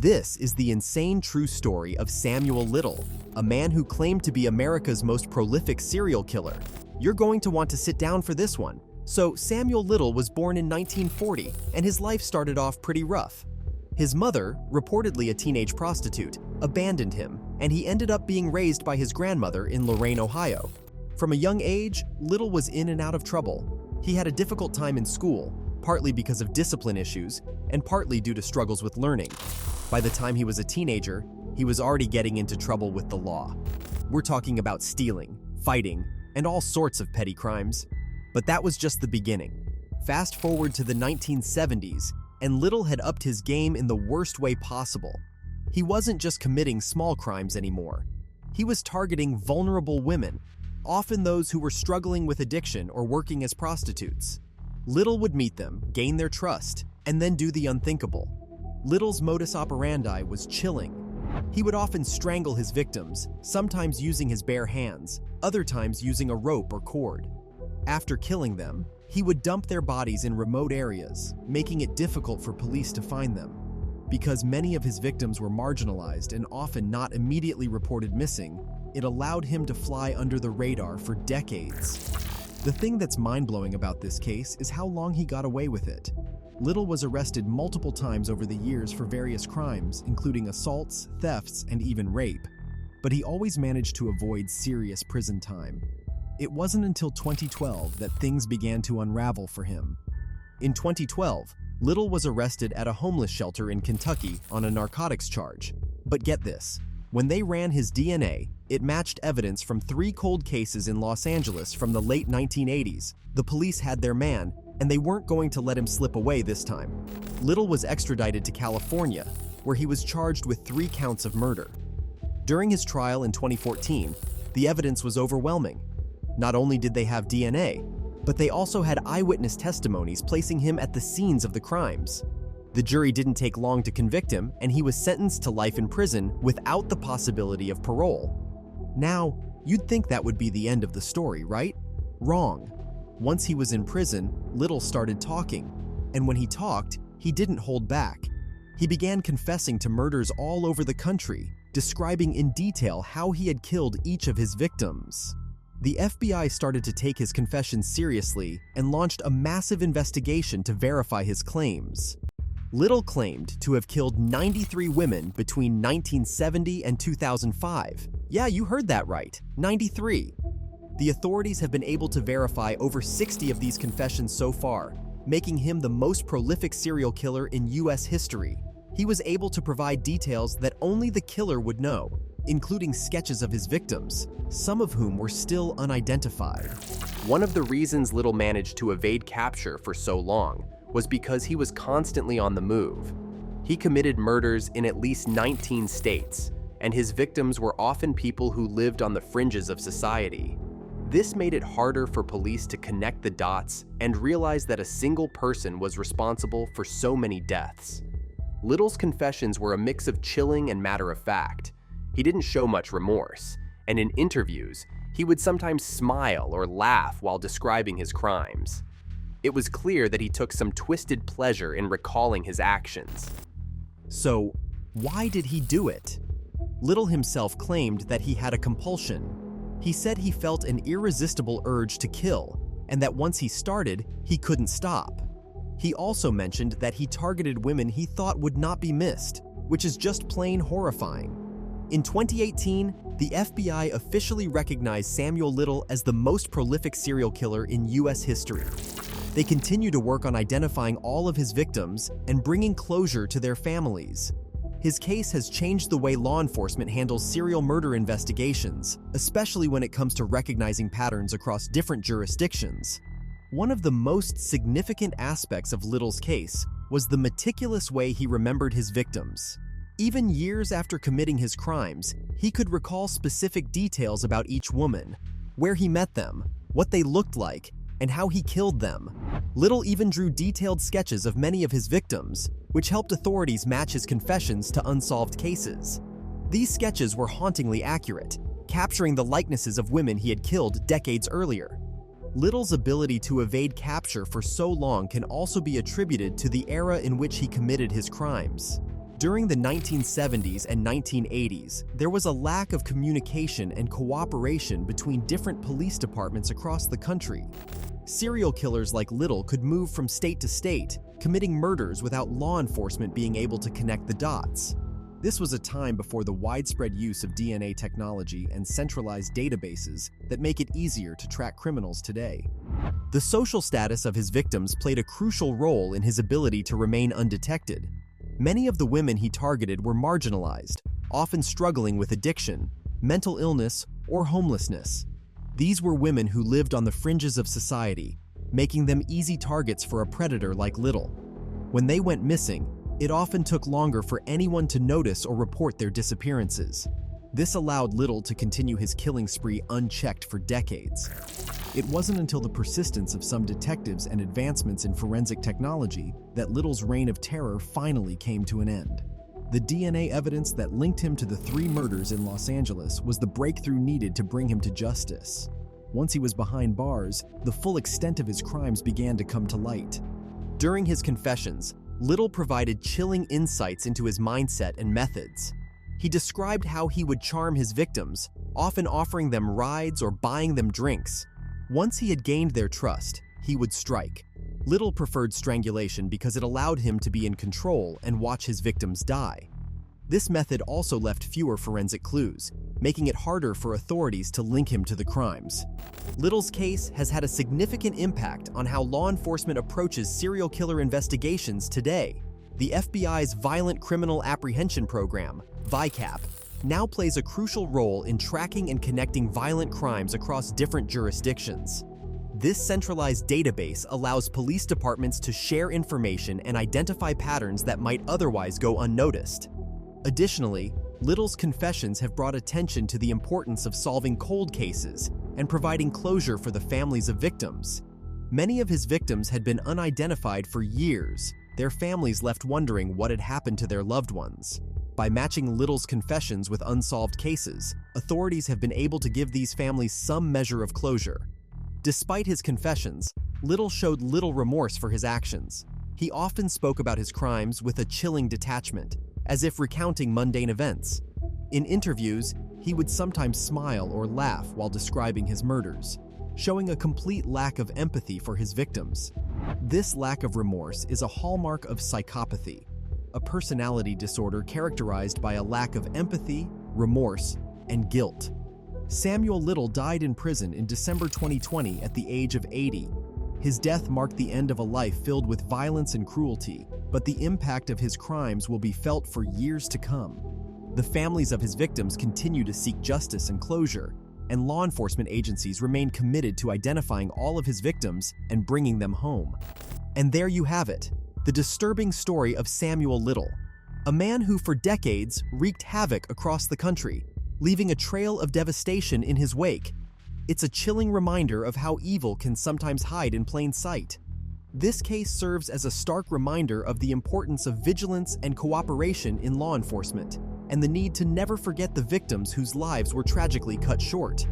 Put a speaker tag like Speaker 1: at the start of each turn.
Speaker 1: This is the insane true story of Samuel Little, a man who claimed to be America's most prolific serial killer. You're going to want to sit down for this one. So, Samuel Little was born in 1940, and his life started off pretty rough. His mother, reportedly a teenage prostitute, abandoned him, and he ended up being raised by his grandmother in Lorain, Ohio. From a young age, Little was in and out of trouble. He had a difficult time in school, partly because of discipline issues, and partly due to struggles with learning. By the time he was a teenager, he was already getting into trouble with the law. We're talking about stealing, fighting, and all sorts of petty crimes. But that was just the beginning. Fast forward to the 1970s, and Little had upped his game in the worst way possible. He wasn't just committing small crimes anymore. He was targeting vulnerable women, often those who were struggling with addiction or working as prostitutes. Little would meet them, gain their trust, and then do the unthinkable. Little's modus operandi was chilling. He would often strangle his victims, sometimes using his bare hands, other times using a rope or cord. After killing them, he would dump their bodies in remote areas, making it difficult for police to find them. Because many of his victims were marginalized and often not immediately reported missing, it allowed him to fly under the radar for decades. The thing that's mind-blowing about this case is how long he got away with it. Little was arrested multiple times over the years for various crimes, including assaults, thefts, and even rape. But he always managed to avoid serious prison time. It wasn't until 2012 that things began to unravel for him. In 2012, Little was arrested at a homeless shelter in Kentucky on a narcotics charge. But get this, when they ran his DNA, it matched evidence from 3 cold cases in Los Angeles from the late 1980s. The police had their man, and they weren't going to let him slip away this time. Little was extradited to California, where he was charged with 3 counts of murder. During his trial in 2014, the evidence was overwhelming. Not only did they have DNA, but they also had eyewitness testimonies placing him at the scenes of the crimes. The jury didn't take long to convict him, and he was sentenced to life in prison without the possibility of parole. Now, you'd think that would be the end of the story, right? Wrong. Once he was in prison, Little started talking, and when he talked, he didn't hold back. He began confessing to murders all over the country, describing in detail how he had killed each of his victims. The FBI started to take his confessions seriously and launched a massive investigation to verify his claims. Little claimed to have killed 93 women between 1970 and 2005. Yeah, you heard that right, 93. The authorities have been able to verify over 60 of these confessions so far, making him the most prolific serial killer in US history. He was able to provide details that only the killer would know, including sketches of his victims, some of whom were still unidentified. One of the reasons Little managed to evade capture for so long was because he was constantly on the move. He committed murders in at least 19 states, and his victims were often people who lived on the fringes of society. This made it harder for police to connect the dots and realize that a single person was responsible for so many deaths. Little's confessions were a mix of chilling and matter-of-fact. He didn't show much remorse, and in interviews, he would sometimes smile or laugh while describing his crimes. It was clear that he took some twisted pleasure in recalling his actions. So, why did he do it? Little himself claimed that he had a compulsion. He said he felt an irresistible urge to kill, and that once he started, he couldn't stop. He also mentioned that he targeted women he thought would not be missed, which is just plain horrifying. In 2018, the FBI officially recognized Samuel Little as the most prolific serial killer in US history. They continue to work on identifying all of his victims and bringing closure to their families. His case has changed the way law enforcement handles serial murder investigations, especially when it comes to recognizing patterns across different jurisdictions. One of the most significant aspects of Little's case was the meticulous way he remembered his victims. Even years after committing his crimes, he could recall specific details about each woman, where he met them, what they looked like, and how he killed them. Little even drew detailed sketches of many of his victims, which helped authorities match his confessions to unsolved cases. These sketches were hauntingly accurate, capturing the likenesses of women he had killed decades earlier. Little's ability to evade capture for so long can also be attributed to the era in which he committed his crimes. During the 1970s and 1980s, there was a lack of communication and cooperation between different police departments across the country. Serial killers like Little could move from state to state, committing murders without law enforcement being able to connect the dots. This was a time before the widespread use of DNA technology and centralized databases that make it easier to track criminals today. The social status of his victims played a crucial role in his ability to remain undetected. Many of the women he targeted were marginalized, often struggling with addiction, mental illness, or homelessness. These were women who lived on the fringes of society, making them easy targets for a predator like Little. When they went missing, it often took longer for anyone to notice or report their disappearances. This allowed Little to continue his killing spree unchecked for decades. It wasn't until the persistence of some detectives and advancements in forensic technology that Little's reign of terror finally came to an end. The DNA evidence that linked him to the 3 murders in Los Angeles was the breakthrough needed to bring him to justice. Once he was behind bars, the full extent of his crimes began to come to light. During his confessions, Little provided chilling insights into his mindset and methods. He described how he would charm his victims, often offering them rides or buying them drinks. Once he had gained their trust, he would strike. Little preferred strangulation because it allowed him to be in control and watch his victims die. This method also left fewer forensic clues, making it harder for authorities to link him to the crimes. Little's case has had a significant impact on how law enforcement approaches serial killer investigations today. The FBI's Violent Criminal Apprehension Program, VICAP, now plays a crucial role in tracking and connecting violent crimes across different jurisdictions. This centralized database allows police departments to share information and identify patterns that might otherwise go unnoticed. Additionally, Little's confessions have brought attention to the importance of solving cold cases and providing closure for the families of victims. Many of his victims had been unidentified for years, their families left wondering what had happened to their loved ones. By matching Little's confessions with unsolved cases, authorities have been able to give these families some measure of closure. Despite his confessions, Little showed little remorse for his actions. He often spoke about his crimes with a chilling detachment, as if recounting mundane events. In interviews, he would sometimes smile or laugh while describing his murders, showing a complete lack of empathy for his victims. This lack of remorse is a hallmark of psychopathy, a personality disorder characterized by a lack of empathy, remorse, and guilt. Samuel Little died in prison in December 2020 at the age of 80. His death marked the end of a life filled with violence and cruelty, but the impact of his crimes will be felt for years to come. The families of his victims continue to seek justice and closure, and law enforcement agencies remain committed to identifying all of his victims and bringing them home. And there you have it, the disturbing story of Samuel Little, a man who for decades wreaked havoc across the country, leaving a trail of devastation in his wake. It's a chilling reminder of how evil can sometimes hide in plain sight. This case serves as a stark reminder of the importance of vigilance and cooperation in law enforcement, and the need to never forget the victims whose lives were tragically cut short.